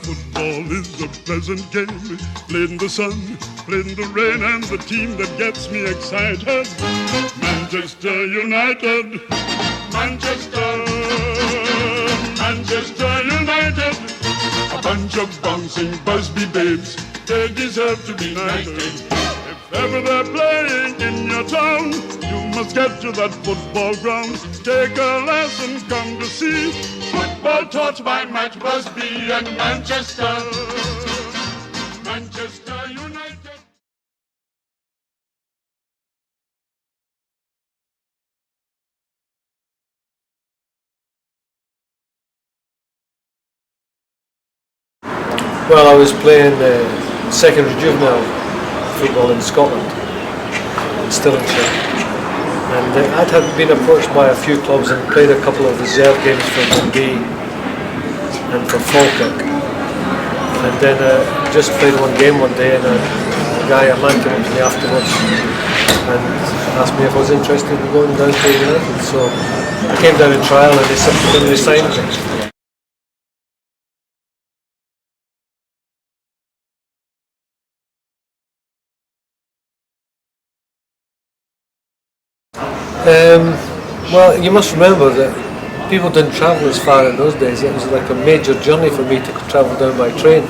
Football is a pleasant game, played in the sun, played in the rain, and the team that gets me excited, Manchester United, Manchester, Manchester United, a bunch of bouncing Busby babes, they deserve to be knighted. If ever they're playing in your town, you must get to that football ground, take a lesson, come to see football taught by Matt Busby and Manchester, Manchester United. Well, I was playing secondary juvenile football in Scotland, in Stirlingshire, and I'd had been approached by a few clubs and played a couple of reserve games for Dundee and for Falkirk, and then just played one game one day, and a man came up to me afterwards and asked me if I was interested in going down to United, so I came down in trial and they subsequently signed me. Well, you must remember that people didn't travel as far in those days. It was like a major journey for me to travel down by train.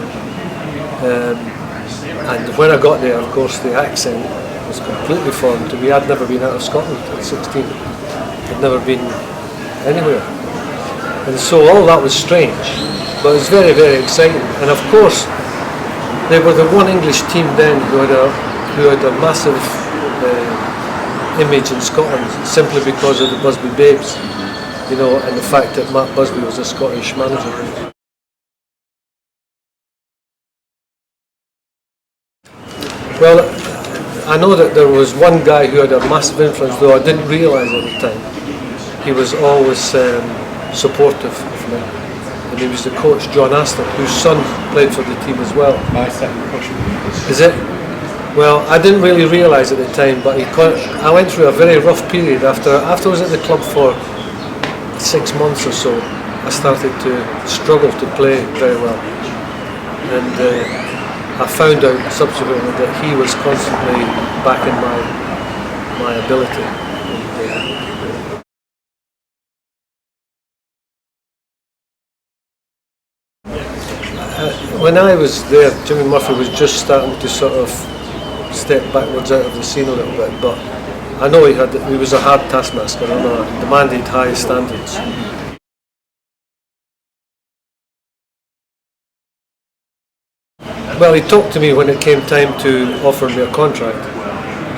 And when I got there, of course, the accent was completely foreign to me. I'd never been out of Scotland at 16. I'd never been anywhere. And so all that was strange, but it was very, very exciting. And of course, they were the one English team then who had a massive image in Scotland simply because of the Busby Babes, you know, and the fact that Matt Busby was a Scottish manager. Well, I know that there was one guy who had a massive influence, though I didn't realise at the time. He was always supportive of me, and he was the coach, John Aston, whose son played for the team as well. My second coach. Is it? Well, I didn't really realise at the time, but I went through a very rough period after I was at the club for 6 months or so. I started to struggle to play very well, and I found out subsequently that he was constantly backing my ability. When I was there, Jimmy Murphy was just starting to sort of step backwards out of the scene a little bit, but I know he was a hard taskmaster and demanded high standards. Well, he talked to me when it came time to offer me a contract,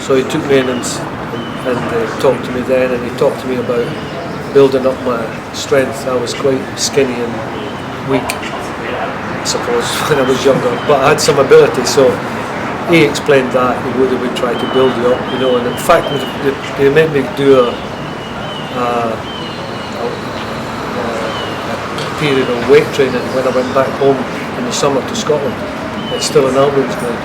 so he took me in and talked to me then, and he talked to me about building up my strength. I was quite skinny and weak, I suppose, when I was younger, but I had some ability, so he explained that he would try to build you up, you know, and in fact they made me do a period of weight training when I went back home in the summer to Scotland. It's still an Albion's ground.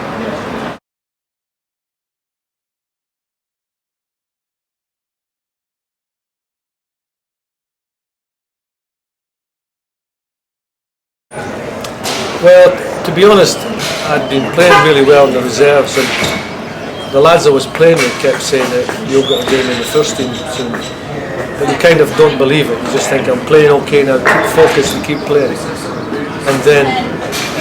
Well, to be honest, I'd been playing really well in the reserves, and the lads I was playing with kept saying that you'll get a game in the first team soon. But you kind of don't believe it. You just think, I'm playing okay now, keep focused and keep playing. And then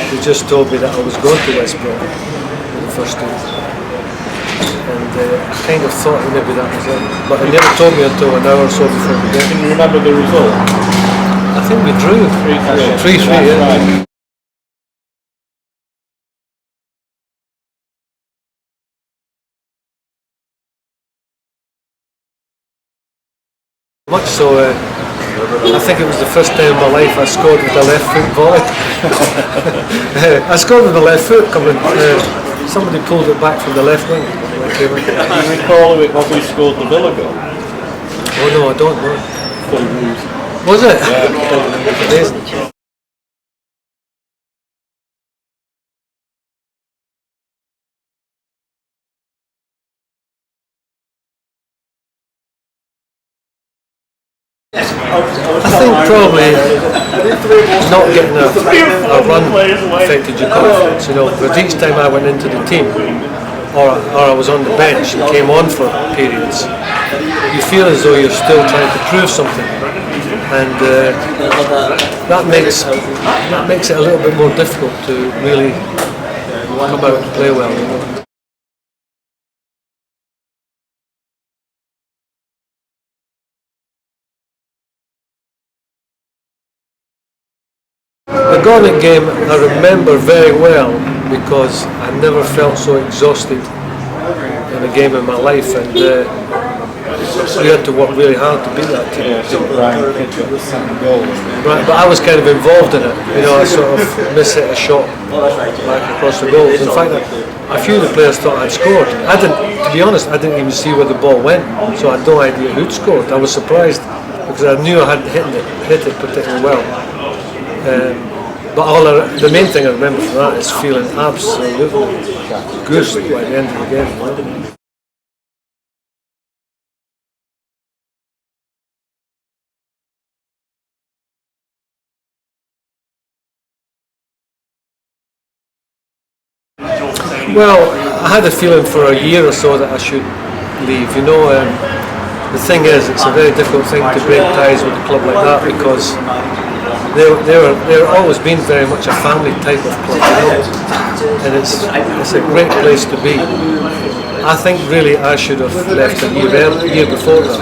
they just told me that I was going to West Brom in the first team. And I kind of thought maybe that was it. But they never told me until an hour or so before the game. Can you remember the result? I think we drew 3-3, yeah. Right. Much so, I think it was the first time in my life I scored with a left foot volley. I scored with the left foot coming. Somebody pulled it back from the left wing. Do you recall who it was who scored the Villa goal? Oh no, I don't know. Was it? Yeah. Amazing. I think probably not getting a run affected your confidence. You know, because each time I went into the team, or I was on the bench and came on for periods, you feel as though you're still trying to prove something, and that makes it a little bit more difficult to really come out and play well. You know? The Gordon game I remember very well because I never felt so exhausted in a game in my life, and we had to work really hard to beat that team. Right, but I was kind of involved in it. You know, I sort of mishit a shot back across the goals. In fact, a few of the players thought I'd scored. To be honest, I didn't even see where the ball went, so I had no idea who'd scored. I was surprised because I knew I hadn't hit it particularly well. But the main thing I remember from that is feeling absolutely good by the end of the game. You know? Well, I had a feeling for a year or so that I should leave. You know, the thing is, it's a very difficult thing to break ties with a club like that because they're always been very much a family type of club, you know? And it's a great place to be. I think really I should have left a year before that.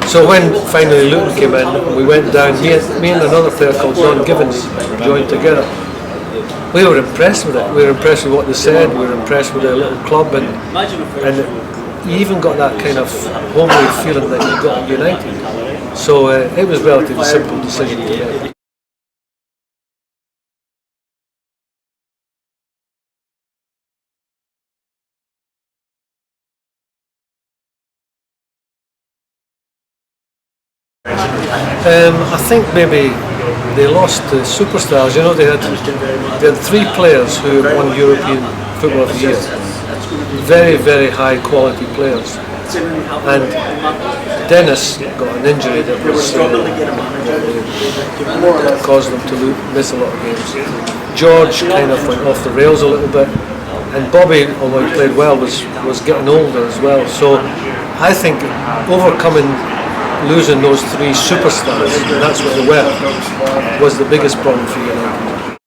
So when finally Luton came in, we went down. Me and another player called Don Givens joined together. We were impressed with it. We were impressed with what they said. We were impressed with their little club, and you even got that kind of homely feeling that you got at United. So it was a relatively simple decision to make. I think maybe they lost the superstars. You know, they had 3 players who won European Football of the Year. Very, very high quality players. And Dennis got an injury that caused them to miss a lot of games. George kind of went off the rails a little bit. And Bobby, although he played well, was getting older as well. So I think losing those 3 superstars, and that's what they were, was the biggest problem for United.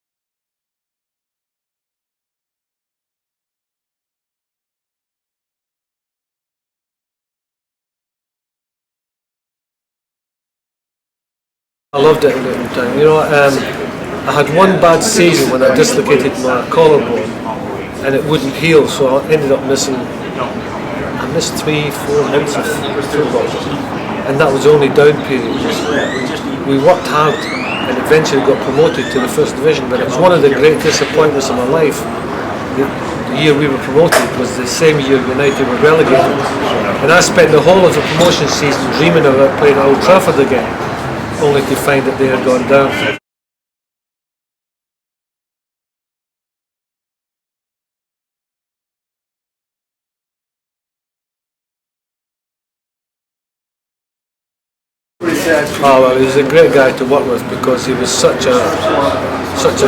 I loved it at the time. You know, I had one bad season when I dislocated my collarbone, and it wouldn't heal, so I ended up missed 3-4 months of football. And that was only down periods. We worked hard and eventually got promoted to the first division, but it was one of the great disappointments of my life. The year we were promoted was the same year United were relegated. And I spent the whole of the promotion season dreaming about playing at Old Trafford again, only to find that they had gone down. Oh well, he was a great guy to work with because he was such a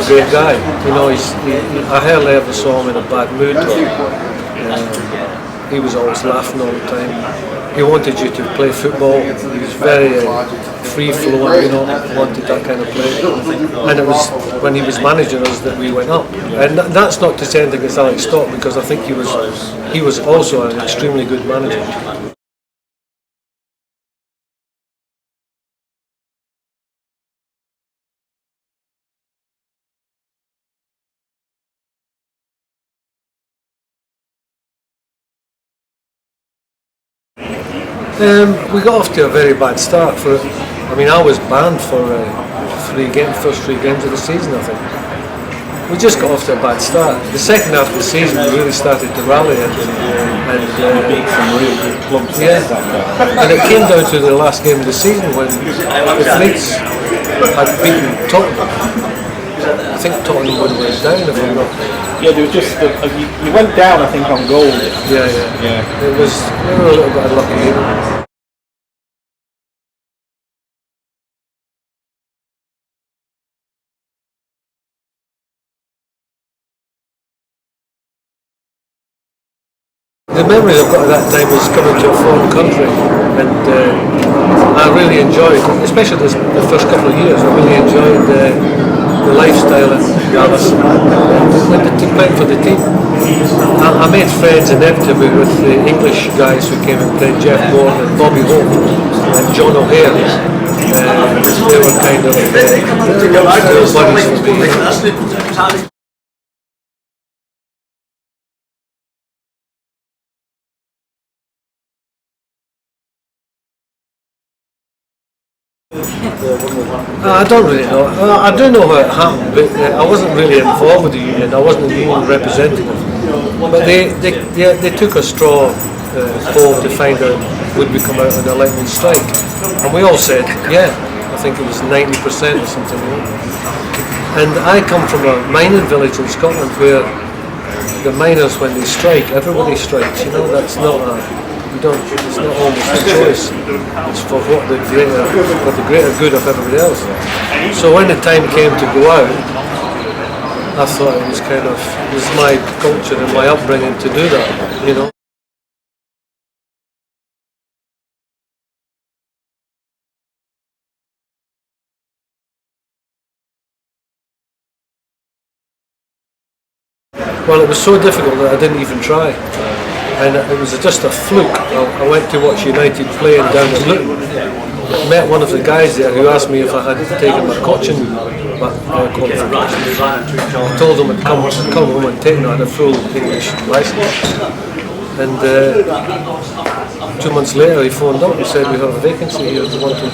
great guy. You know, I hardly ever saw him in a bad mood. He was always laughing all the time. He wanted you to play football. He was very free flowing. You know, wanted that kind of play. And it was when he was managing us that we went up. And that's not to say anything against Alex Stott because I think he was also an extremely good manager. We got off to a very bad start. I was banned for first 3 games of the season, I think. We just got off to a bad start. The second half of the season we really started to rally and beat some really good clubs. Yeah, and it came down to the last game of the season when the Fleets had beaten Tottenham. I think Tottenham went down if I'm not. Yeah, they were just you went down, I think, on goal. Yeah. We were a little bit unlucky. the memories I've got of that time was coming to a foreign country, and I really enjoyed, especially the first couple of years, I really enjoyed the lifestyle at Dallas and playing for the team. I made friends inevitably with the English guys who came and played, Jeff Gordon and Bobby Hope and John O'Hare. They were kind of buddies for me. I don't really know. I do know how it happened, but I wasn't really involved with the union. I wasn't a union representative. But they took a straw poll to find out would we come out on a lightning strike, and we all said, yeah. I think it was 90% or something. You know? And I come from a mining village in Scotland where the miners, when they strike, everybody strikes. You know, that's not a. It's not always a choice. It's for the greater good of everybody else. So when the time came to go out, I thought it was my culture and my upbringing to do that, you know. Well, it was so difficult that I didn't even try. And it was just a fluke. I went to watch United play down at Luton. Met one of the guys there who asked me if I had taken my coaching qualifications. I told him I'd come home and taken it. I had a full English licence. And 2 months later he phoned up and said, we have a vacancy here, do you want to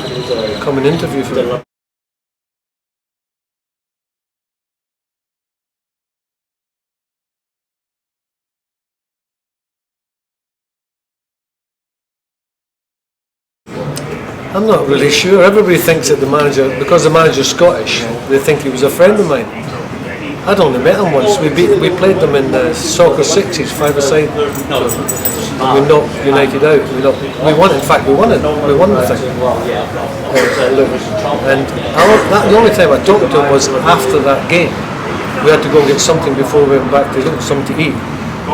come and interview for it? I'm not really sure. Everybody thinks that the manager, because the manager's Scottish, they think he was a friend of mine. I'd only met him once. We played them in soccer sixes, 5-a-side. And we knocked United out. We won. In fact, we won it. We won the thing. And the only time I talked to him was after that game. We had to go and get something before we went back to something to eat.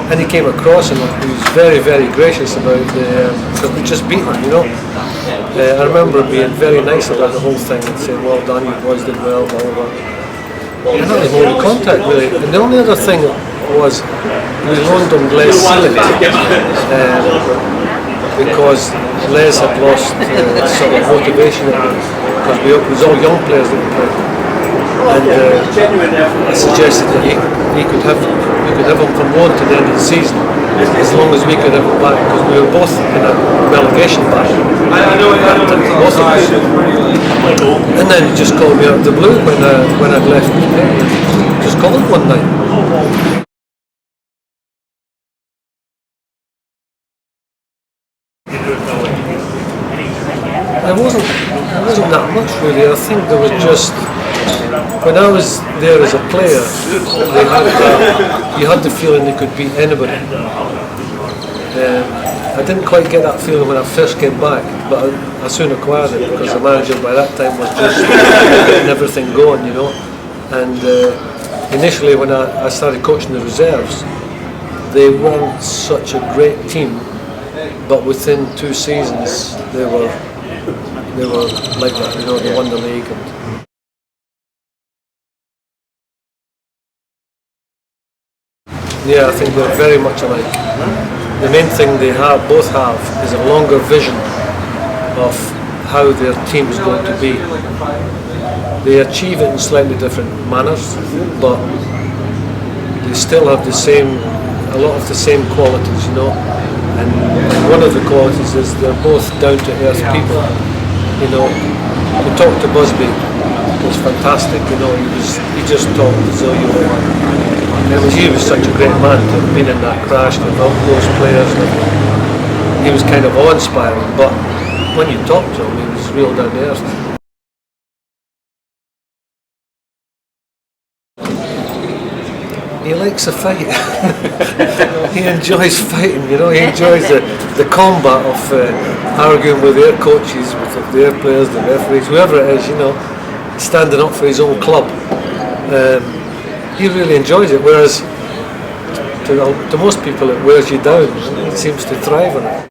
And he came across and he was very, very gracious about because we just beat him, you know. I remember being very nice about the whole thing and saying, well done, you boys did well, blah, blah, blah. And that was the only contact, really. And the only other thing was we loaned him Les Sealy because Les had lost sort of motivation because it was all young players that we played. And I suggested that we could have him from loan to the end of the season, as long as we could have him back, because we were both in a relegation battle. Both of us. And then he just called me out of the blue when I'd left. Just called one night. There wasn't that much really. I think there was just. When I was there as a player, you had the feeling they could beat anybody. I didn't quite get that feeling when I first came back, but I soon acquired it because the manager by that time was just getting everything going, you know. And initially when I started coaching the reserves, they weren't such a great team, but within 2 seasons they were like that, you know. They won the league. Yeah, I think they're very much alike. The main thing they both have is a longer vision of how their team is going to be. They achieve it in slightly different manners, but they still have a lot of the same qualities, you know. And one of the qualities is they're both down-to-earth people. You know, to talk to Busby was fantastic. You know, he just talked as though you were. He was such a great man to have been in that crash, to have those players. He was kind of awe-inspiring, but when you talk to him, he was real down to earth. He likes a fight. He enjoys fighting, you know. He enjoys the combat of arguing with their coaches, with their players, the referees, whoever it is, you know, standing up for his own club. He really enjoys it, whereas to to most people it wears you down. It seems to thrive on it.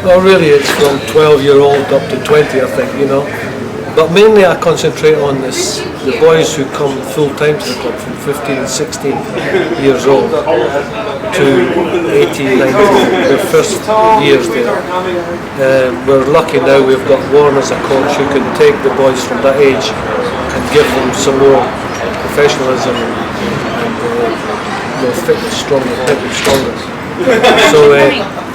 Well, really, it's from 12-year-old up to 20, I think, you know. But mainly I concentrate on the boys who come full-time to the club from 15 and 16 years old to 18, 19, their first years there. We're lucky now we've got Warren as a coach who can take the boys from that age and give them some more professionalism and more fitness, stronger. So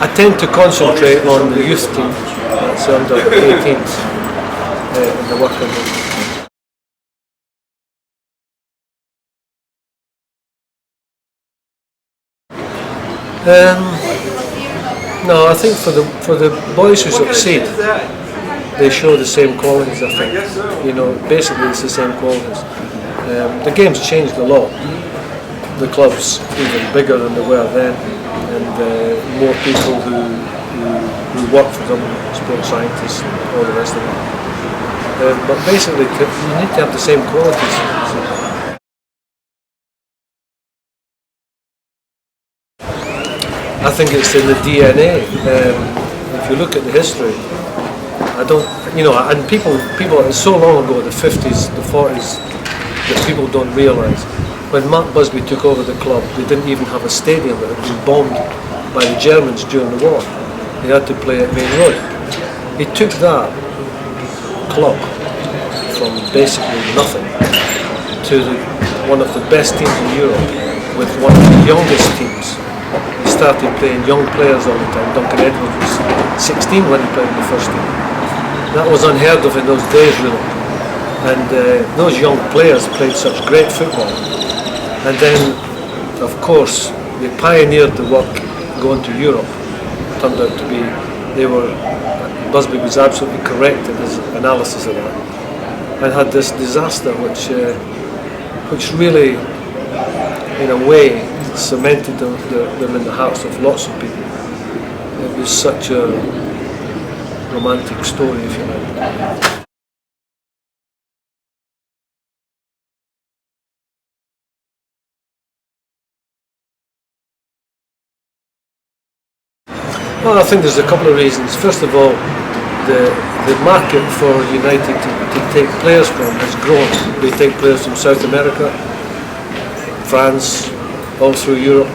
I tend to concentrate on the youth team, that's under 18s in the working group. No, I think for the boys who succeed, they show the same qualities. I think, you know, basically it's the same qualities. The game's changed a lot. The club's even bigger than they were then, and more people who work for them, sports scientists, all the rest of it. But basically, you need to have the same qualities. I think it's in the DNA. If you look at the history, I don't, you know, and people, it's so long ago, the 50s, the 40s, that people don't realise. When Mark Busby took over the club, they didn't even have a stadium that had been bombed by the Germans during the war. They had to play at Main Road. He took that club from basically nothing to one of the best teams in Europe with one of the youngest teams. He started playing young players all the time. Duncan Edwards was 16 when he played in the first team. That was unheard of in those days, really. And those young players played such great football. And then, of course, they pioneered the work going to Europe. It turned out to be, Busby was absolutely correct in his analysis of that, and had this disaster which really, in a way, cemented them in the hearts of lots of people. It was such a romantic story, if you like. Well, I think there's a couple of reasons. First of all, the market for United to take players from has grown. They take players from South America, France, all through Europe,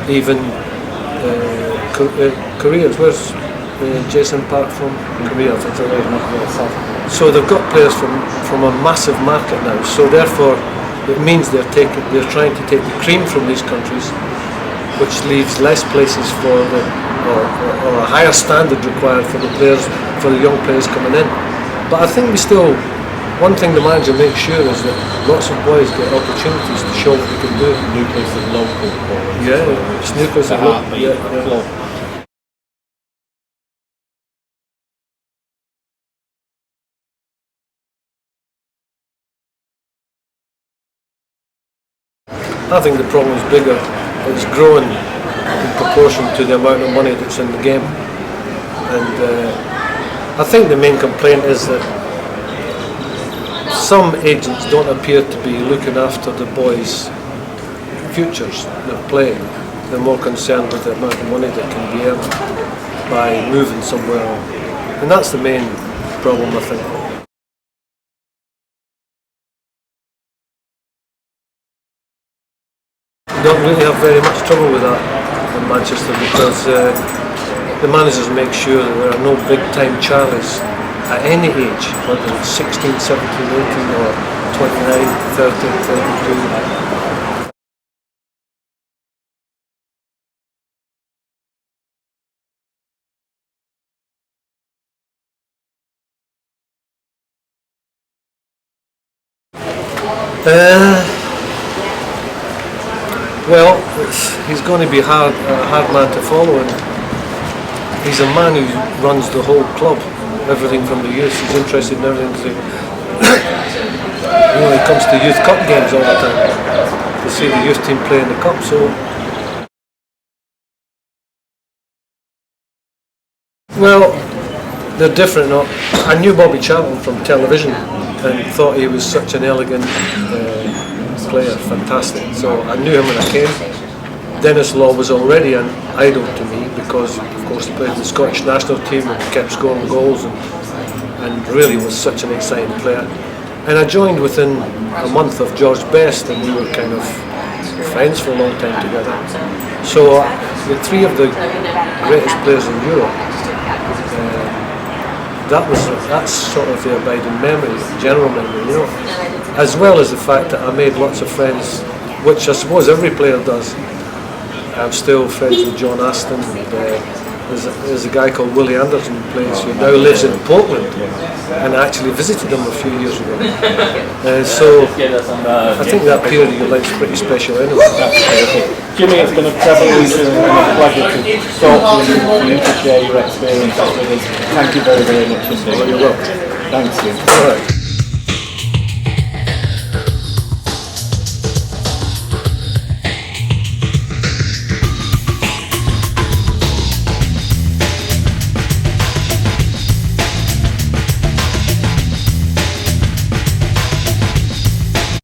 even Korea. Where's Jason Park from? Korea, I think. So they've got players from a massive market now. So therefore, it means they're trying to take the cream from these countries, which leaves less places for or a higher standard required for the young players coming in. But I think one thing the manager makes sure is that lots of boys get opportunities to show what they can do. Nucleus of local boys. Yeah, it's nucleus of local. Yeah. I think the problem is bigger. It's growing in proportion to the amount of money that's in the game, and I think the main complaint is that some agents don't appear to be looking after the boys' futures they're playing. They're more concerned with the amount of money that can be earned by moving somewhere, and that's the main problem, I think. Don't really have very much trouble with that in Manchester, because the managers make sure that there are no big time Charlies at any age, whether it's 16, 17, 18 or 29, 30, 32. Well, he's going to be a hard man to follow, and he's a man who runs the whole club, everything from the youth. He's interested in everything. He comes to youth cup games all the time to see the youth team play in the cup. So Well, they're different. No? I knew Bobby Charlton from television and thought he was such an elegant player, fantastic. So I knew him when I came. Dennis Law was already an idol to me because, of course, he played in the Scottish national team and kept scoring goals and really was such an exciting player. And I joined within a month of George Best, and we were kind of friends for a long time together. So the three of the greatest players in Europe, that's sort of the abiding memory, general memory, you know. As well as the fact that I made lots of friends, which I suppose every player does. I'm still friends with John Aston. And, there's a guy called Willie Anderson who now lives in Portland, and I actually visited him a few years ago. So I think that period of your life's pretty special anyway. Jimmy, it's been a privilege and a pleasure to talk to you, for you to share your experience with us. Thank you very, very much indeed. You're welcome. Thanks you. All right.